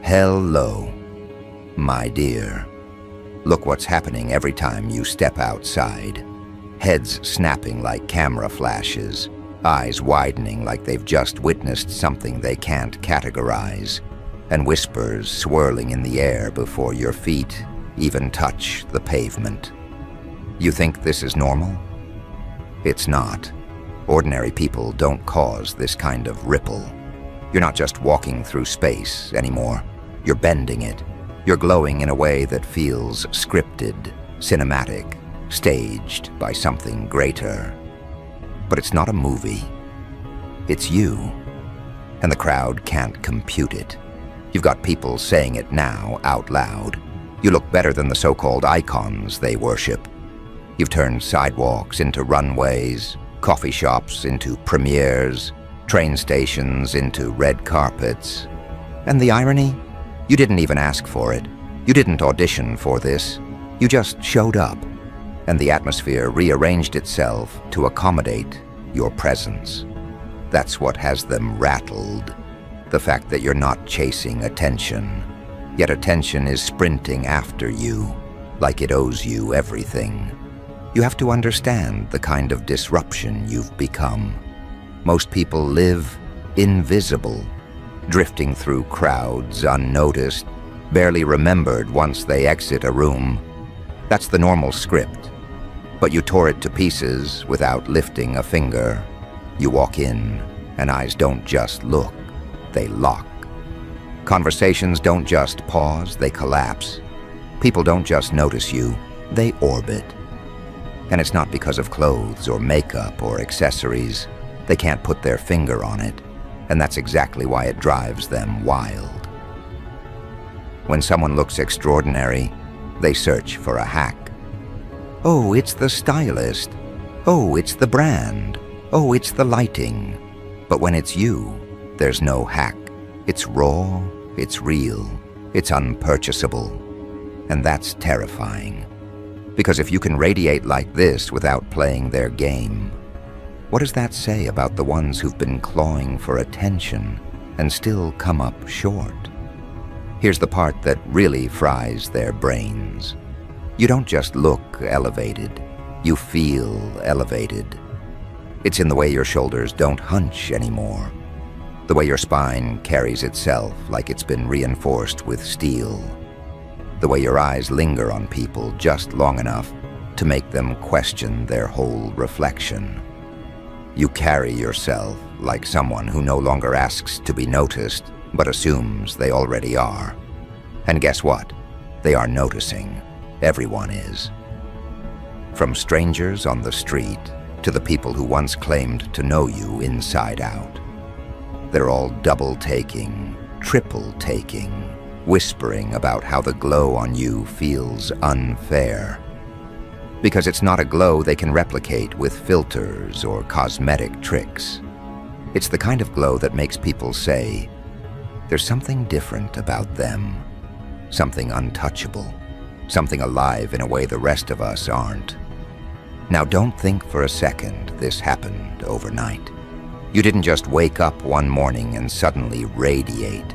Hello, my dear. Look what's happening every time you step outside. Heads snapping like camera flashes, eyes widening like they've just witnessed something they can't categorize, and whispers swirling in the air before your feet even touch the pavement. You think this is normal? It's not. Ordinary people don't cause this kind of ripple. You're not just walking through space anymore. You're bending it. You're glowing in a way that feels scripted, cinematic, staged by something greater. But it's not a movie. It's you. And the crowd can't compute it. You've got people saying it now out loud. You look better than the so-called icons they worship. You've turned sidewalks into runways, coffee shops into premieres, train stations into red carpets. And the irony? You didn't even ask for it. You didn't audition for this. You just showed up. And the atmosphere rearranged itself to accommodate your presence. That's what has them rattled. The fact that you're not chasing attention. Yet attention is sprinting after you, like it owes you everything. You have to understand the kind of disruption you've become. Most people live invisible, drifting through crowds unnoticed, barely remembered once they exit a room. That's the normal script. But you tore it to pieces without lifting a finger. You walk in, and eyes don't just look, they lock. Conversations don't just pause, they collapse. People don't just notice you, they orbit. And it's not because of clothes or makeup or accessories. They can't put their finger on it, and that's exactly why it drives them wild. When someone looks extraordinary, they search for a hack. Oh, it's the stylist. Oh, it's the brand. Oh, it's the lighting. But when it's you, there's no hack. It's raw, it's real, it's unpurchasable. And that's terrifying. Because if you can radiate like this without playing their game, what does that say about the ones who've been clawing for attention and still come up short? Here's the part that really fries their brains. You don't just look elevated, you feel elevated. It's in the way your shoulders don't hunch anymore, the way your spine carries itself like it's been reinforced with steel, the way your eyes linger on people just long enough to make them question their whole reflection. You carry yourself like someone who no longer asks to be noticed, but assumes they already are. And guess what? They are noticing. Everyone is. From strangers on the street to the people who once claimed to know you inside out. They're all double-taking, triple-taking, whispering about how the glow on you feels unfair. Because it's not a glow they can replicate with filters or cosmetic tricks. It's the kind of glow that makes people say, there's something different about them, something untouchable, something alive in a way the rest of us aren't. Now don't think for a second this happened overnight. You didn't just wake up one morning and suddenly radiate.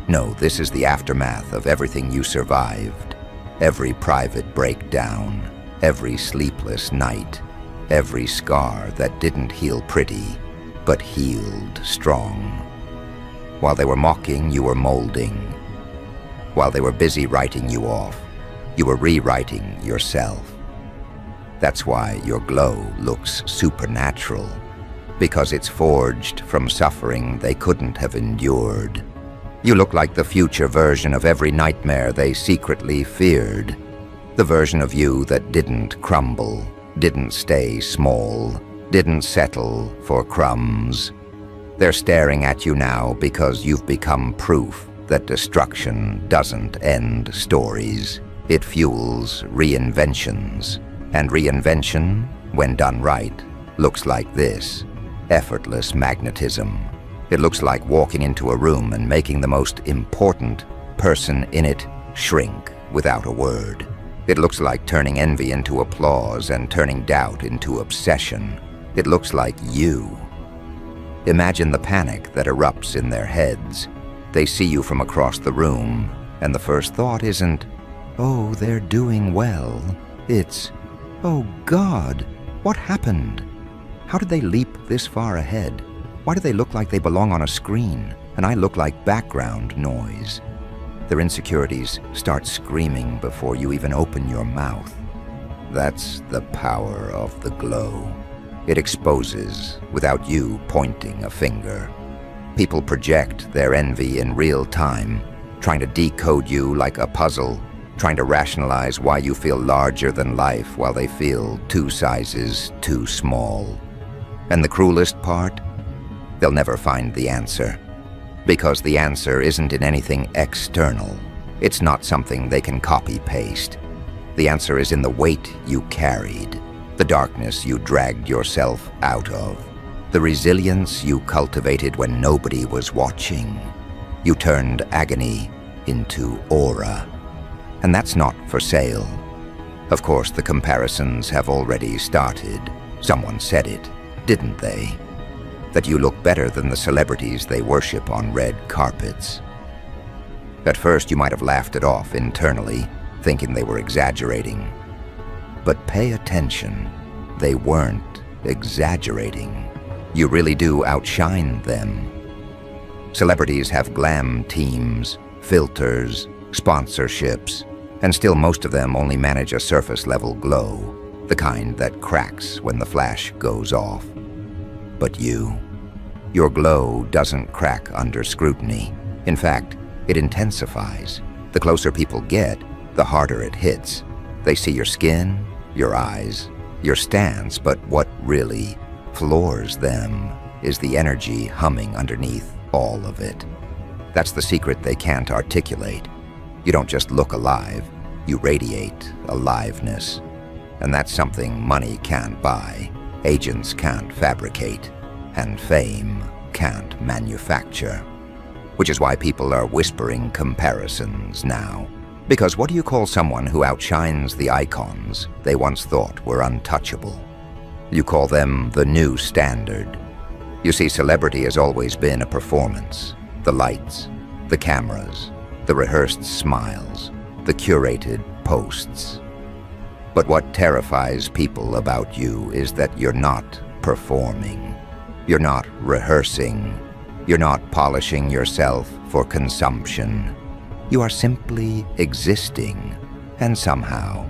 No, this is the aftermath of everything you survived, every private breakdown, every sleepless night, every scar that didn't heal pretty, but healed strong. While they were mocking, you were molding. While they were busy writing you off, you were rewriting yourself. That's why your glow looks supernatural, because it's forged from suffering they couldn't have endured. You look like the future version of every nightmare they secretly feared. The version of you that didn't crumble, didn't stay small, didn't settle for crumbs. They're staring at you now because you've become proof that destruction doesn't end stories. It fuels reinventions. And reinvention, when done right, looks like this: effortless magnetism. It looks like walking into a room and making the most important person in it shrink without a word. It looks like turning envy into applause and turning doubt into obsession. It looks like you. Imagine the panic that erupts in their heads. They see you from across the room, and the first thought isn't, "Oh, they're doing well." It's, "Oh God, what happened? How did they leap this far ahead? Why do they look like they belong on a screen, and I look like background noise?" Their insecurities start screaming before you even open your mouth. That's the power of the glow. It exposes without you pointing a finger. People project their envy in real time, trying to decode you like a puzzle, trying to rationalize why you feel larger than life while they feel 2 sizes too small. And the cruelest part? They'll never find the answer. Because the answer isn't in anything external. It's not something they can copy-paste. The answer is in the weight you carried, the darkness you dragged yourself out of, the resilience you cultivated when nobody was watching. You turned agony into aura. And that's not for sale. Of course, the comparisons have already started. Someone said it, didn't they? That you look better than the celebrities they worship on red carpets. At first, you might have laughed it off internally, thinking they were exaggerating. But pay attention. They weren't exaggerating. You really do outshine them. Celebrities have glam teams, filters, sponsorships, and still most of them only manage a surface-level glow, the kind that cracks when the flash goes off. But your glow doesn't crack under scrutiny. In fact, it intensifies. The closer people get, the harder it hits. They see your skin, your eyes, your stance, but what really floors them is the energy humming underneath all of it. That's the secret they can't articulate. You don't just look alive, you radiate aliveness. And that's something money can't buy, agents can't fabricate, and fame can't manufacture. Which is why people are whispering comparisons now. Because what do you call someone who outshines the icons they once thought were untouchable? You call them the new standard. You see, celebrity has always been a performance. The lights, the cameras, the rehearsed smiles, the curated posts. But what terrifies people about you is that you're not performing. You're not rehearsing. You're not polishing yourself for consumption. You are simply existing, and somehow,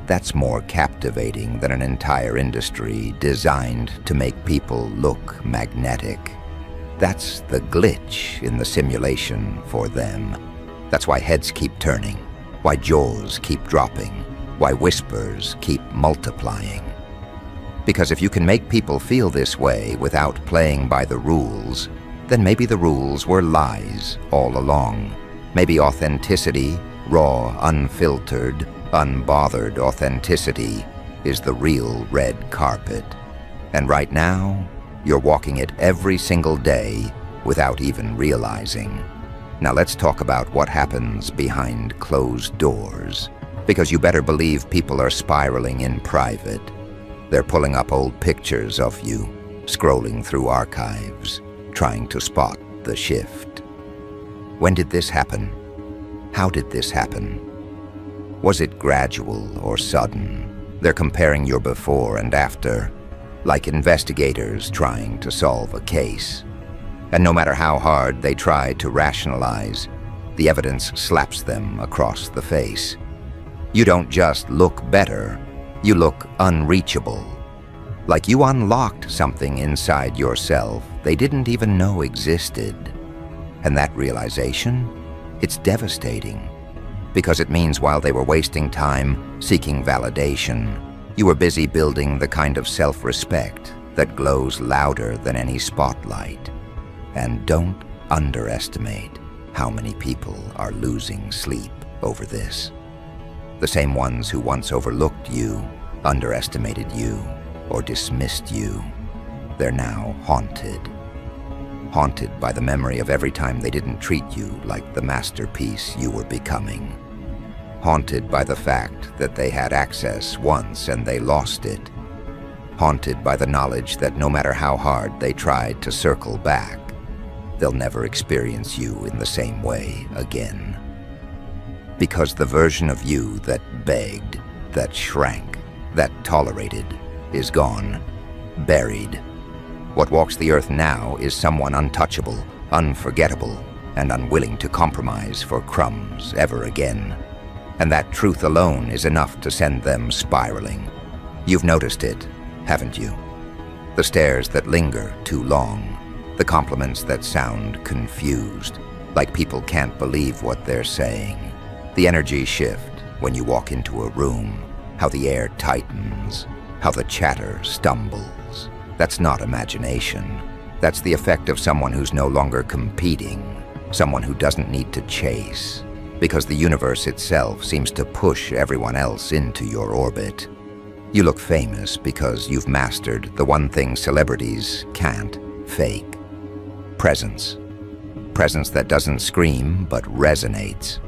that's more captivating than an entire industry designed to make people look magnetic. That's the glitch in the simulation for them. That's why heads keep turning, why jaws keep dropping, why whispers keep multiplying. Because if you can make people feel this way without playing by the rules, then maybe the rules were lies all along. Maybe authenticity, raw, unfiltered, unbothered authenticity, is the real red carpet. And right now, you're walking it every single day without even realizing. Now let's talk about what happens behind closed doors. Because you better believe people are spiraling in private. They're pulling up old pictures of you, scrolling through archives, trying to spot the shift. When did this happen? How did this happen? Was it gradual or sudden? They're comparing your before and after, like investigators trying to solve a case. And no matter how hard they try to rationalize, the evidence slaps them across the face. You don't just look better, you look unreachable. Like you unlocked something inside yourself they didn't even know existed. And that realization, it's devastating. Because it means while they were wasting time seeking validation, you were busy building the kind of self-respect that glows louder than any spotlight. And don't underestimate how many people are losing sleep over this. The same ones who once overlooked you, underestimated you, or dismissed you. They're now haunted. Haunted by the memory of every time they didn't treat you like the masterpiece you were becoming. Haunted by the fact that they had access once and they lost it. Haunted by the knowledge that no matter how hard they tried to circle back, they'll never experience you in the same way again. Because the version of you that begged, that shrank, that tolerated, is gone, buried. What walks the earth now is someone untouchable, unforgettable, and unwilling to compromise for crumbs ever again. And that truth alone is enough to send them spiraling. You've noticed it, haven't you? The stares that linger too long, the compliments that sound confused, like people can't believe what they're saying. The energy shift when you walk into a room, how the air tightens, how the chatter stumbles. That's not imagination. That's the effect of someone who's no longer competing, someone who doesn't need to chase, because the universe itself seems to push everyone else into your orbit. You look famous because you've mastered the one thing celebrities can't fake. Presence. Presence that doesn't scream but resonates.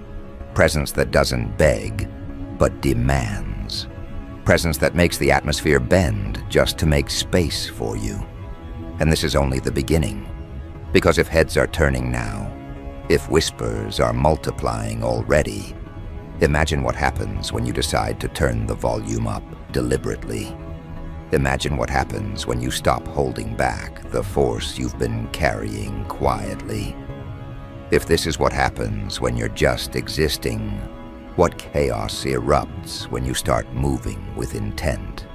Presence that doesn't beg but demands. Presence that makes the atmosphere bend just to make space for you. And this is only the beginning. Because if heads are turning now, if whispers are multiplying already, imagine what happens when you decide to turn the volume up deliberately. Imagine what happens when you stop holding back the force you've been carrying quietly. If this is what happens when you're just existing, what chaos erupts when you start moving with intent?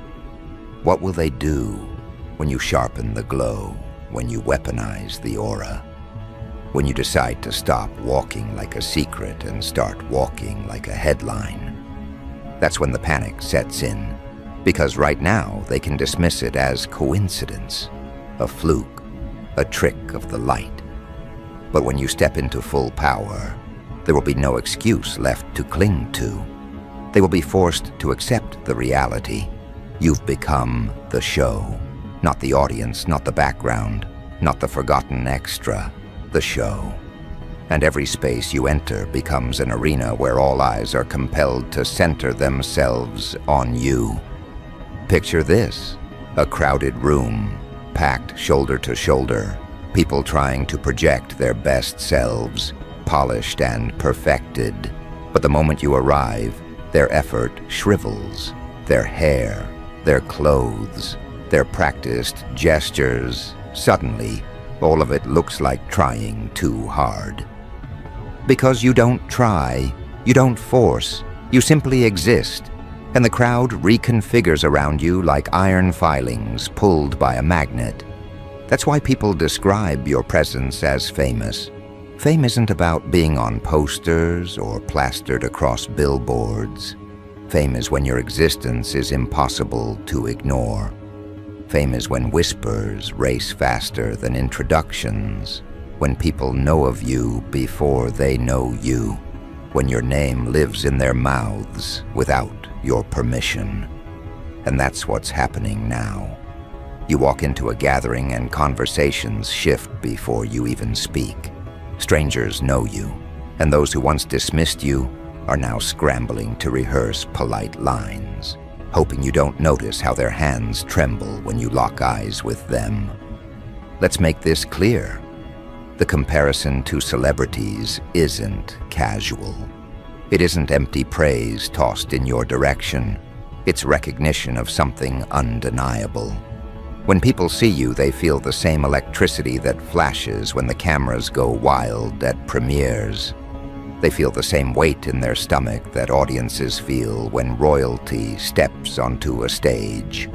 What will they do when you sharpen the glow, when you weaponize the aura? When you decide to stop walking like a secret and start walking like a headline? That's when the panic sets in, because right now they can dismiss it as coincidence, a fluke, a trick of the light. But when you step into full power, there will be no excuse left to cling to. They will be forced to accept the reality. You've become the show, not the audience, not the background, not the forgotten extra, the show. And every space you enter becomes an arena where all eyes are compelled to center themselves on you. Picture this, a crowded room, packed shoulder to shoulder, people trying to project their best selves, polished and perfected. But the moment you arrive, their effort shrivels, their hair, their clothes, their practiced gestures. Suddenly, all of it looks like trying too hard. Because you don't try, you don't force, you simply exist, and the crowd reconfigures around you like iron filings pulled by a magnet. That's why people describe your presence as famous. Fame isn't about being on posters or plastered across billboards. Fame is when your existence is impossible to ignore. Fame is when whispers race faster than introductions, when people know of you before they know you, when your name lives in their mouths without your permission. And that's what's happening now. You walk into a gathering and conversations shift before you even speak. Strangers know you, and those who once dismissed you are now scrambling to rehearse polite lines, hoping you don't notice how their hands tremble when you lock eyes with them. Let's make this clear. The comparison to celebrities isn't casual. It isn't empty praise tossed in your direction. It's recognition of something undeniable. When people see you, they feel the same electricity that flashes when the cameras go wild at premieres. They feel the same weight in their stomach that audiences feel when royalty steps onto a stage.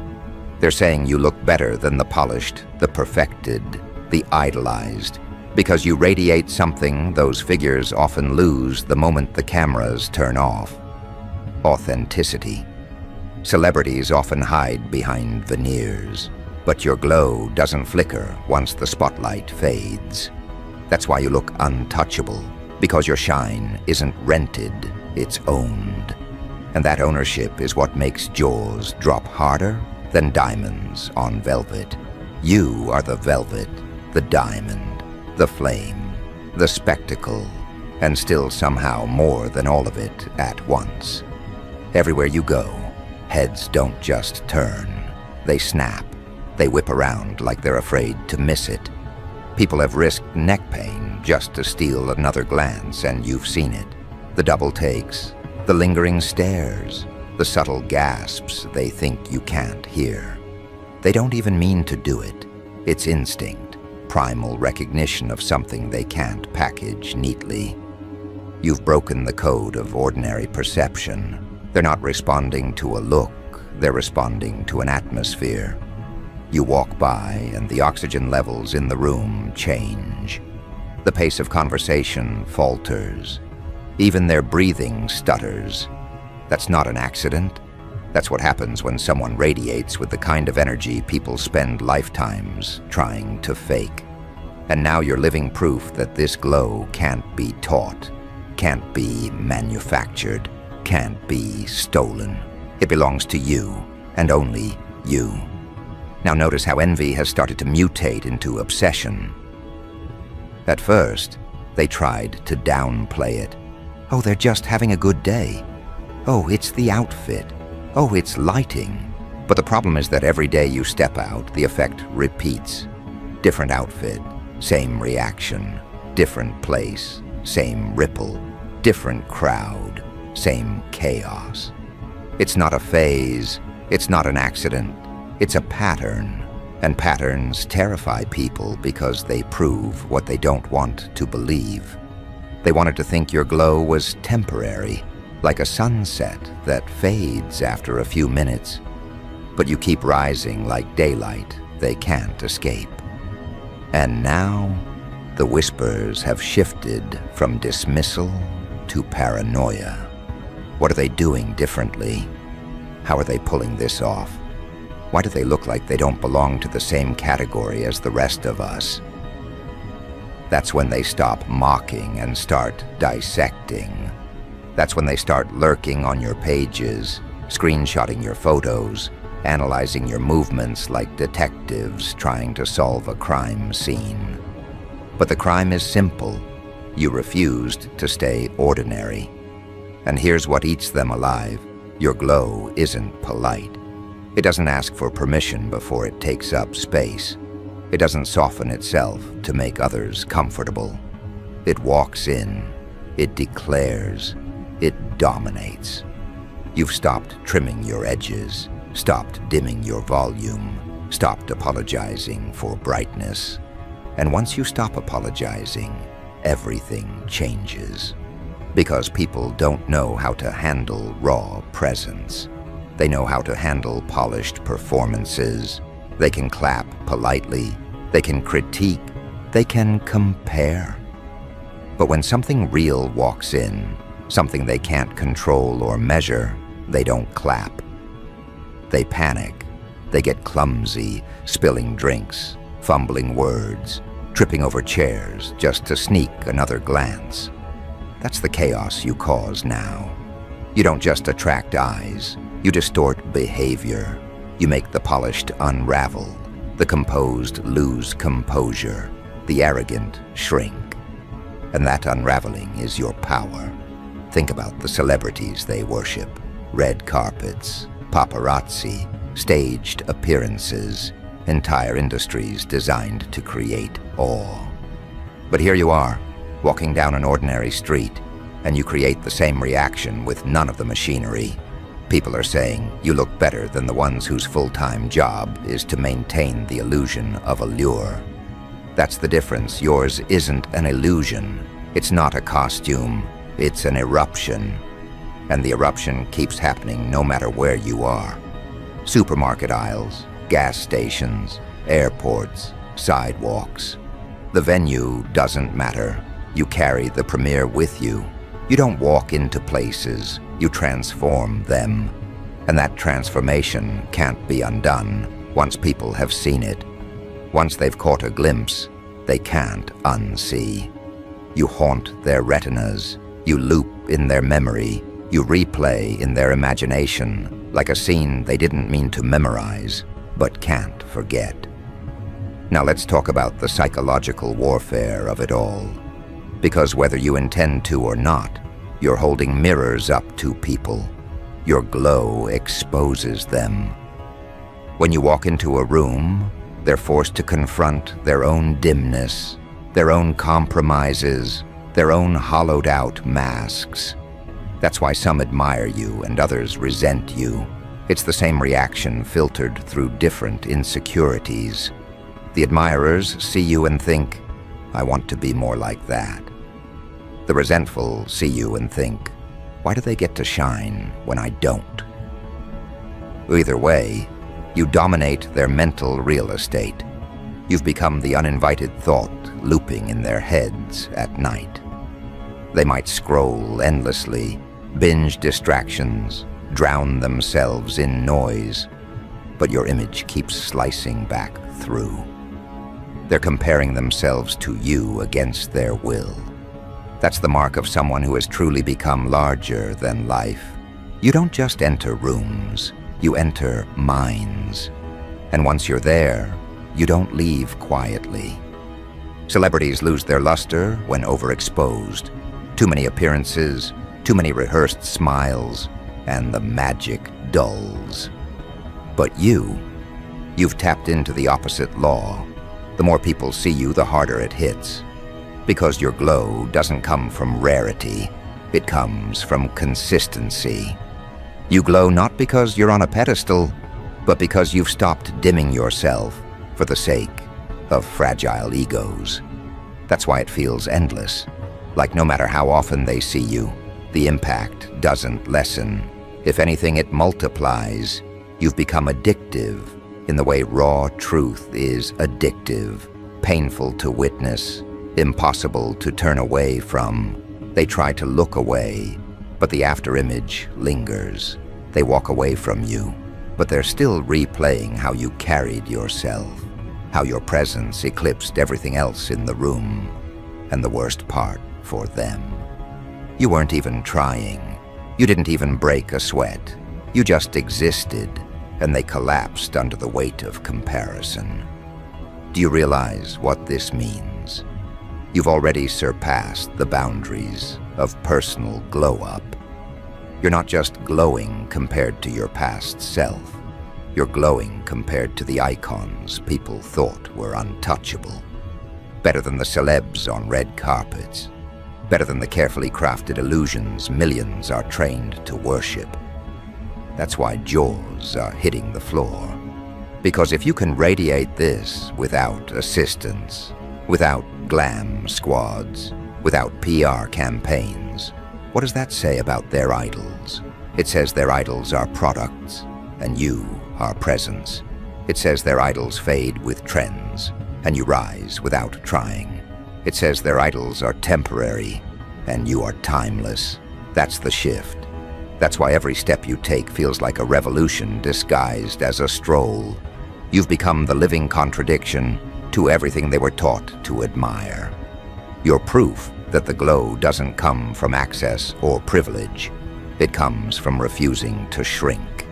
They're saying you look better than the polished, the perfected, the idolized, because you radiate something those figures often lose the moment the cameras turn off. Authenticity. Celebrities often hide behind veneers, but your glow doesn't flicker once the spotlight fades. That's why you look untouchable, because your shine isn't rented, it's owned. And that ownership is what makes jaws drop harder than diamonds on velvet. You are the velvet, the diamond, the flame, the spectacle, and still somehow more than all of it at once. Everywhere you go, heads don't just turn, they snap. They whip around like they're afraid to miss it. People have risked neck pain just to steal another glance, and you've seen it. The double takes, the lingering stares, the subtle gasps they think you can't hear. They don't even mean to do it. It's instinct, primal recognition of something they can't package neatly. You've broken the code of ordinary perception. They're not responding to a look, they're responding to an atmosphere. You walk by and the oxygen levels in the room change. The pace of conversation falters. Even their breathing stutters. That's not an accident. That's what happens when someone radiates with the kind of energy people spend lifetimes trying to fake. And now you're living proof that this glow can't be taught, can't be manufactured, can't be stolen. It belongs to you, and only you. Now notice how envy has started to mutate into obsession. At first, they tried to downplay it. Oh, they're just having a good day. Oh, it's the outfit. Oh, it's lighting. But the problem is that every day you step out, the effect repeats. Different outfit, same reaction. Different place, same ripple. Different crowd, same chaos. It's not a phase, it's not an accident, it's a pattern. And patterns terrify people because they prove what they don't want to believe. They wanted to think your glow was temporary, like a sunset that fades after a few minutes. But you keep rising like daylight they can't escape. And now, the whispers have shifted from dismissal to paranoia. What are they doing differently? How are they pulling this off? Why do they look like they don't belong to the same category as the rest of us? That's when they stop mocking and start dissecting. That's when they start lurking on your pages, screenshotting your photos, analyzing your movements like detectives trying to solve a crime scene. But the crime is simple. You refused to stay ordinary. And here's what eats them alive. Your glow isn't polite. It doesn't ask for permission before it takes up space. It doesn't soften itself to make others comfortable. It walks in. It declares. It dominates. You've stopped trimming your edges, stopped dimming your volume, stopped apologizing for brightness. And once you stop apologizing, everything changes. Because people don't know how to handle raw presence. They know how to handle polished performances. They can clap politely. They can critique. They can compare. But when something real walks in, something they can't control or measure, they don't clap. They panic. They get clumsy, spilling drinks, fumbling words, tripping over chairs just to sneak another glance. That's the chaos you cause now. You don't just attract eyes. You distort behavior. You make the polished unravel, the composed lose composure, the arrogant shrink. And that unraveling is your power. Think about the celebrities they worship. Red carpets, paparazzi, staged appearances, entire industries designed to create awe. But here you are, walking down an ordinary street, and you create the same reaction with none of the machinery. People are saying you look better than the ones whose full-time job is to maintain the illusion of allure. That's the difference. Yours isn't an illusion. It's not a costume. It's an eruption. And the eruption keeps happening no matter where you are. Supermarket aisles, gas stations, airports, sidewalks. The venue doesn't matter. You carry the premiere with you. You don't walk into places, you transform them. And that transformation can't be undone once people have seen it. Once they've caught a glimpse, they can't unsee. You haunt their retinas, you loop in their memory, you replay in their imagination like a scene they didn't mean to memorize, but can't forget. Now let's talk about the psychological warfare of it all. Because whether you intend to or not, you're holding mirrors up to people. Your glow exposes them. When you walk into a room, They're forced to confront their own dimness, their own compromises, their own hollowed-out masks. That's why some admire you and others resent you. It's the same reaction filtered through different insecurities. The admirers see you and think, I want to be more like that. The resentful see you and think, why do they get to shine when I don't? Either way, you dominate their mental real estate. You've become the uninvited thought looping in their heads at night. They might scroll endlessly, binge distractions, drown themselves in noise, but your image keeps slicing back through. They're comparing themselves to you against their will. That's the mark of someone who has truly become larger than life. You don't just enter rooms, you enter minds. And once you're there, you don't leave quietly. Celebrities lose their luster when overexposed. Too many appearances, too many rehearsed smiles, and the magic dulls. But you've tapped into the opposite law. The more people see you, the harder it hits. Because your glow doesn't come from rarity, it comes from consistency. You glow not because you're on a pedestal, but because you've stopped dimming yourself for the sake of fragile egos. That's why it feels endless. Like no matter how often they see you, the impact doesn't lessen. If anything, it multiplies. You've become addictive in the way raw truth is addictive, painful to witness, impossible to turn away from. They try to look away, but the afterimage lingers. They walk away from you, but they're still replaying how you carried yourself, how your presence eclipsed everything else in the room. And the worst part for them, you weren't even trying. You didn't even break a sweat. You just existed, and they collapsed under the weight of comparison. Do you realize what this means? You've already surpassed the boundaries of personal glow-up. You're not just glowing compared to your past self. You're glowing compared to the icons people thought were untouchable. Better than the celebs on red carpets. Better than the carefully crafted illusions millions are trained to worship. That's why jaws are hitting the floor. Because if you can radiate this without assistance, without glam squads, without PR campaigns, what does that say about their idols? It says their idols are products, and you are presence. It says their idols fade with trends, and you rise without trying. It says their idols are temporary, and you are timeless. That's the shift. That's why every step you take feels like a revolution disguised as a stroll. You've become the living contradiction to everything they were taught to admire. You're proof that the glow doesn't come from access or privilege. It comes from refusing to shrink.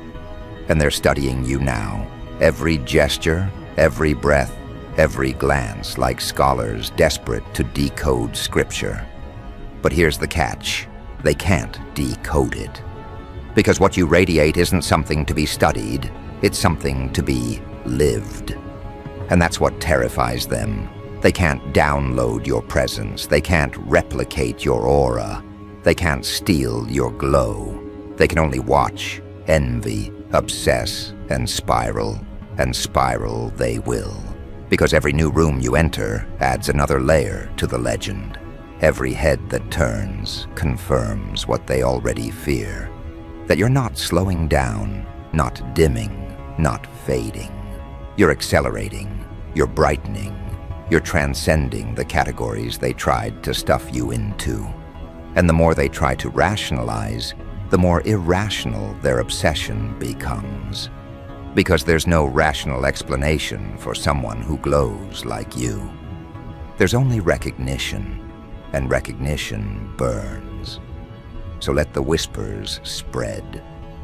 And they're studying you now. Every gesture, every breath, every glance, like scholars desperate to decode scripture. But here's the catch. They can't decode it. Because what you radiate isn't something to be studied, it's something to be lived. And that's what terrifies them. They can't download your presence. They can't replicate your aura. They can't steal your glow. They can only watch, envy, obsess, and spiral they will. Because every new room you enter adds another layer to the legend. Every head that turns confirms what they already fear. That you're not slowing down, not dimming, not fading. You're accelerating, you're brightening, you're transcending the categories they tried to stuff you into. And the more they try to rationalize, the more irrational their obsession becomes. Because there's no rational explanation for someone who glows like you. There's only recognition, and recognition burns. So let the whispers spread.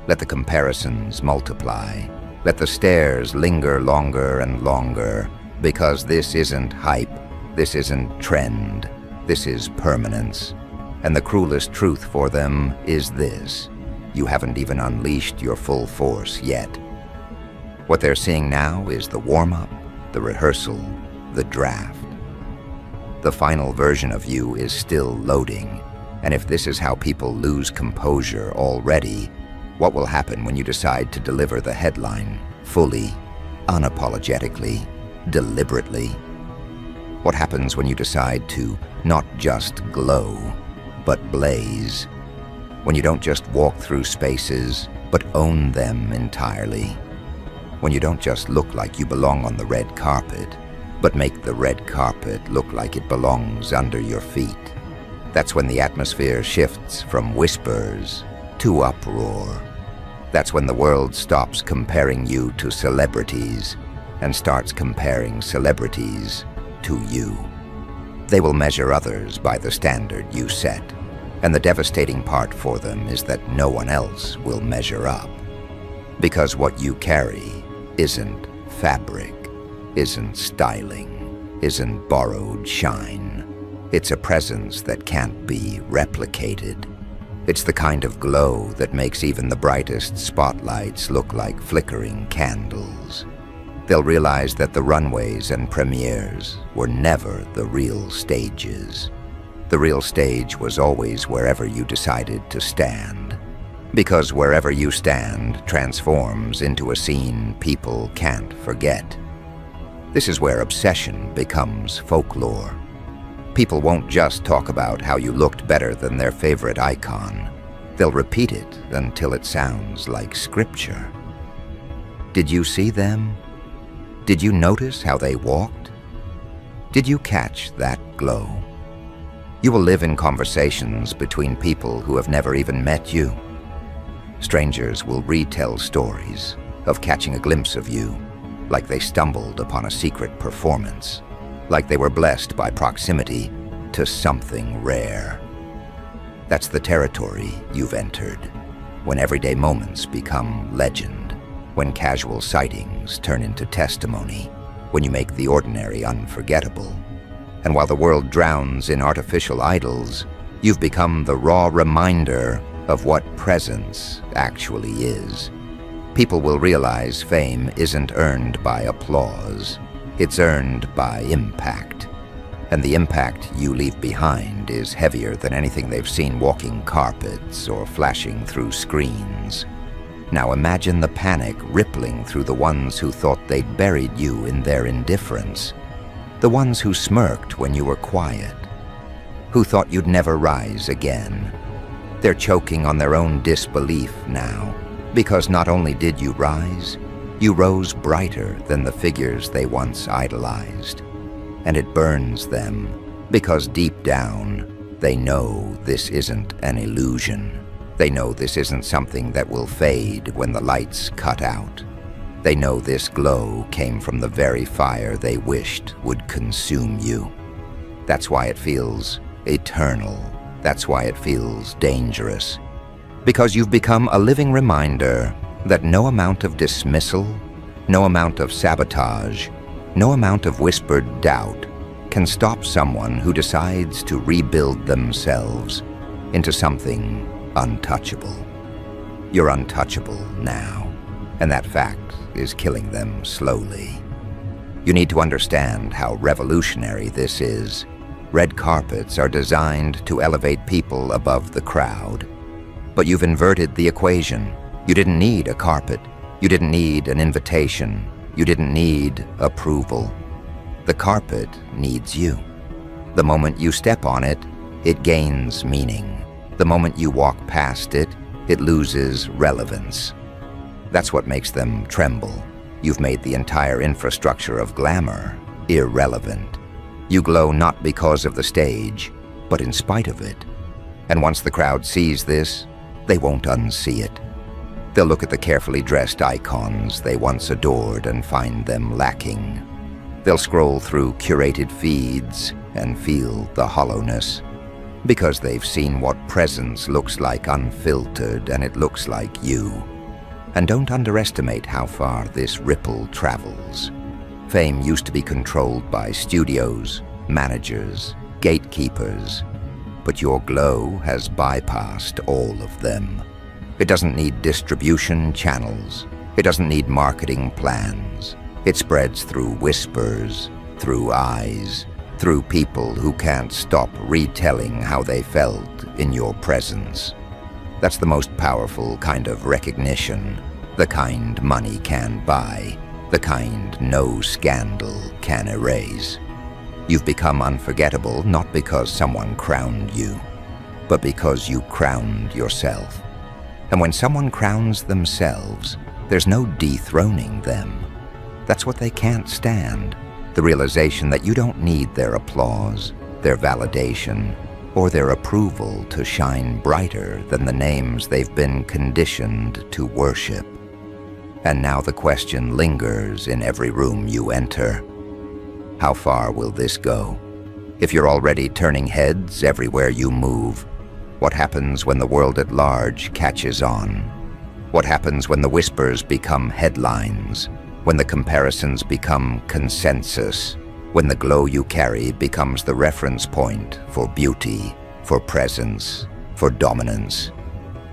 Let the comparisons multiply. Let the stares linger longer and longer, because this isn't hype, this isn't trend, this is permanence. And the cruelest truth for them is this: you haven't even unleashed your full force yet. What they're seeing now is the warm-up, the rehearsal, the draft. The final version of you is still loading, and if this is how people lose composure already, what will happen when you decide to deliver the headline fully, unapologetically, deliberately? What happens when you decide to not just glow, but blaze? When you don't just walk through spaces, but own them entirely? When you don't just look like you belong on the red carpet, but make the red carpet look like it belongs under your feet? That's when the atmosphere shifts from whispers to uproar. That's when the world stops comparing you to celebrities and starts comparing celebrities to you. They will measure others by the standard you set, and the devastating part for them is that no one else will measure up. Because what you carry isn't fabric, isn't styling, isn't borrowed shine. It's a presence that can't be replicated. It's the kind of glow that makes even the brightest spotlights look like flickering candles. They'll realize that the runways and premieres were never the real stages. The real stage was always wherever you decided to stand. Because wherever you stand transforms into a scene people can't forget. This is where obsession becomes folklore. People won't just talk about how you looked better than their favorite icon. They'll repeat it until it sounds like scripture. Did you see them? Did you notice how they walked? Did you catch that glow? You will live in conversations between people who have never even met you. Strangers will retell stories of catching a glimpse of you, like they stumbled upon a secret performance, like they were blessed by proximity to something rare. That's the territory you've entered, when everyday moments become legend, when casual sightings turn into testimony, when you make the ordinary unforgettable. And while the world drowns in artificial idols, you've become the raw reminder of what presence actually is. People will realize fame isn't earned by applause. It's earned by impact. And the impact you leave behind is heavier than anything they've seen walking carpets or flashing through screens. Now imagine the panic rippling through the ones who thought they'd buried you in their indifference. The ones who smirked when you were quiet. Who thought you'd never rise again. They're choking on their own disbelief now, because not only did you rise, you rose brighter than the figures they once idolized. And it burns them, because deep down, they know this isn't an illusion. They know this isn't something that will fade when the lights cut out. They know this glow came from the very fire they wished would consume you. That's why it feels eternal. That's why it feels dangerous. Because you've become a living reminder that no amount of dismissal, no amount of sabotage, no amount of whispered doubt can stop someone who decides to rebuild themselves into something untouchable. You're untouchable now, and that fact is killing them slowly. You need to understand how revolutionary this is. Red carpets are designed to elevate people above the crowd. But you've inverted the equation. You didn't need a carpet. You didn't need an invitation. You didn't need approval. The carpet needs you. The moment you step on it, it gains meaning. The moment you walk past it, it loses relevance. That's what makes them tremble. You've made the entire infrastructure of glamour irrelevant. You glow not because of the stage, but in spite of it. And once the crowd sees this, they won't unsee it. They'll look at the carefully dressed icons they once adored and find them lacking. They'll scroll through curated feeds and feel the hollowness, because they've seen what presence looks like unfiltered, and it looks like you. And don't underestimate how far this ripple travels. Fame used to be controlled by studios, managers, gatekeepers, but your glow has bypassed all of them. It doesn't need distribution channels. It doesn't need marketing plans. It spreads through whispers, through eyes, through people who can't stop retelling how they felt in your presence. That's the most powerful kind of recognition, the kind money can buy, the kind no scandal can erase. You've become unforgettable not because someone crowned you, but because you crowned yourself. And when someone crowns themselves, there's no dethroning them. That's what they can't stand, the realization that you don't need their applause, their validation, or their approval to shine brighter than the names they've been conditioned to worship. And now the question lingers in every room you enter. How far will this go? If you're already turning heads everywhere you move, what happens when the world at large catches on? What happens when the whispers become headlines? When the comparisons become consensus? When the glow you carry becomes the reference point for beauty, for presence, for dominance?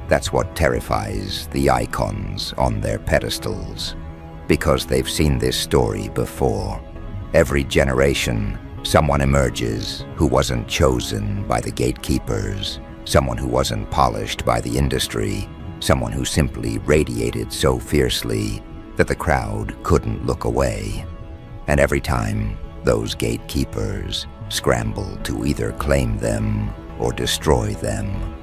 That's what terrifies the icons on their pedestals, because they've seen this story before. Every generation, someone emerges who wasn't chosen by the gatekeepers, someone who wasn't polished by the industry, someone who simply radiated so fiercely that the crowd couldn't look away. And every time, those gatekeepers scramble to either claim them or destroy them.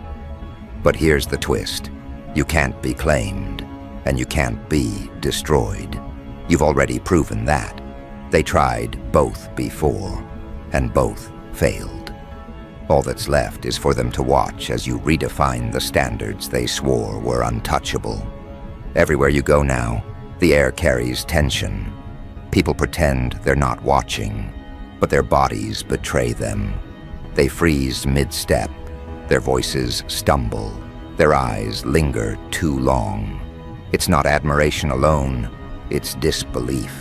But here's the twist. You can't be claimed, and you can't be destroyed. You've already proven that. They tried both before, and both failed. All that's left is for them to watch as you redefine the standards they swore were untouchable. Everywhere you go now, the air carries tension. People pretend they're not watching, but their bodies betray them. They freeze mid-step, their voices stumble, their eyes linger too long. It's not admiration alone, it's disbelief.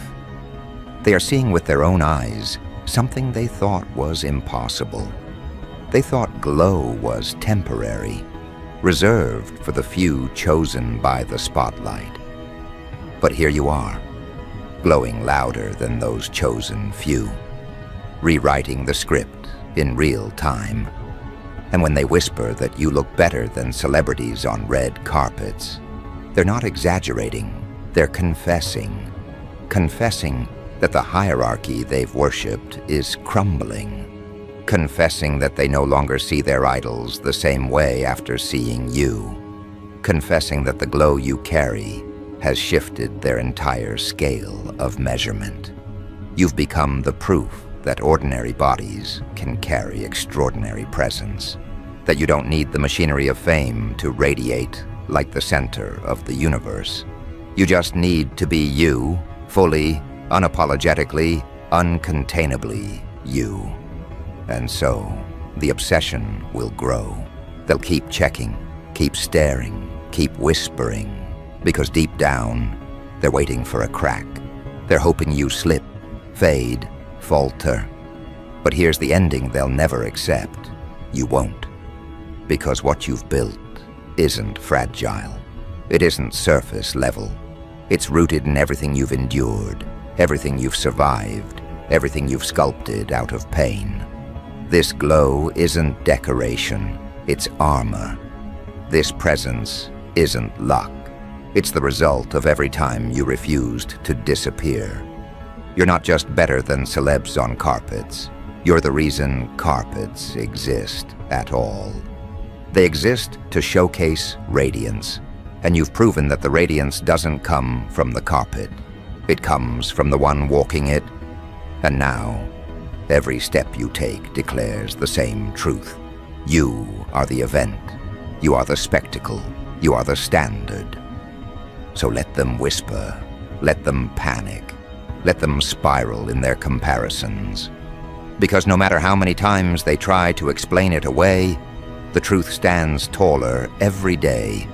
They are seeing with their own eyes something they thought was impossible. They thought glow was temporary, reserved for the few chosen by the spotlight. But here you are, glowing louder than those chosen few, rewriting the script in real time. And when they whisper that you look better than celebrities on red carpets, they're not exaggerating, they're confessing. Confessing that the hierarchy they've worshipped is crumbling. Confessing that they no longer see their idols the same way after seeing you. Confessing that the glow you carry has shifted their entire scale of measurement. You've become the proof that ordinary bodies can carry extraordinary presence, that you don't need the machinery of fame to radiate like the center of the universe. You just need to be you, fully, unapologetically, uncontainably you. And so, the obsession will grow. They'll keep checking, keep staring, keep whispering, because deep down, they're waiting for a crack. They're hoping you slip, fade, falter. But here's the ending they'll never accept. You won't. Because what you've built isn't fragile. It isn't surface level. It's rooted in everything you've endured, everything you've survived, everything you've sculpted out of pain. This glow isn't decoration, it's armor. This presence isn't luck. It's the result of every time you refused to disappear. You're not just better than celebs on carpets. You're the reason carpets exist at all. They exist to showcase radiance, and you've proven that the radiance doesn't come from the carpet. It comes from the one walking it. And now, every step you take declares the same truth. You are the event. You are the spectacle. You are the standard. So let them whisper. Let them panic. Let them spiral in their comparisons. Because no matter how many times they try to explain it away, the truth stands taller every day.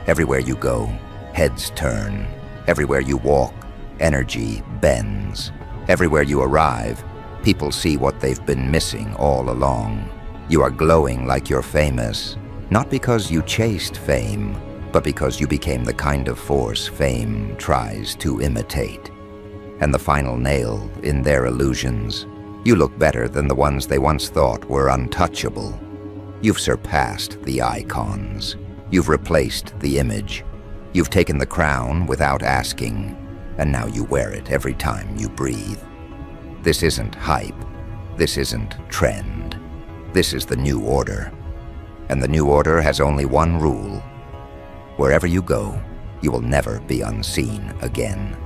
Everywhere you go, heads turn. Everywhere you walk, energy bends. Everywhere you arrive, people see what they've been missing all along. You are glowing like you're famous, not because you chased fame, but because you became the kind of force fame tries to imitate. and the final nail in their illusions. You look better than the ones they once thought were untouchable. You've surpassed the icons. You've replaced the image. You've taken the crown without asking, and now you wear it every time you breathe. This isn't hype. This isn't trend. This is the new order. And the new order has only one rule. Wherever you go, you will never be unseen again.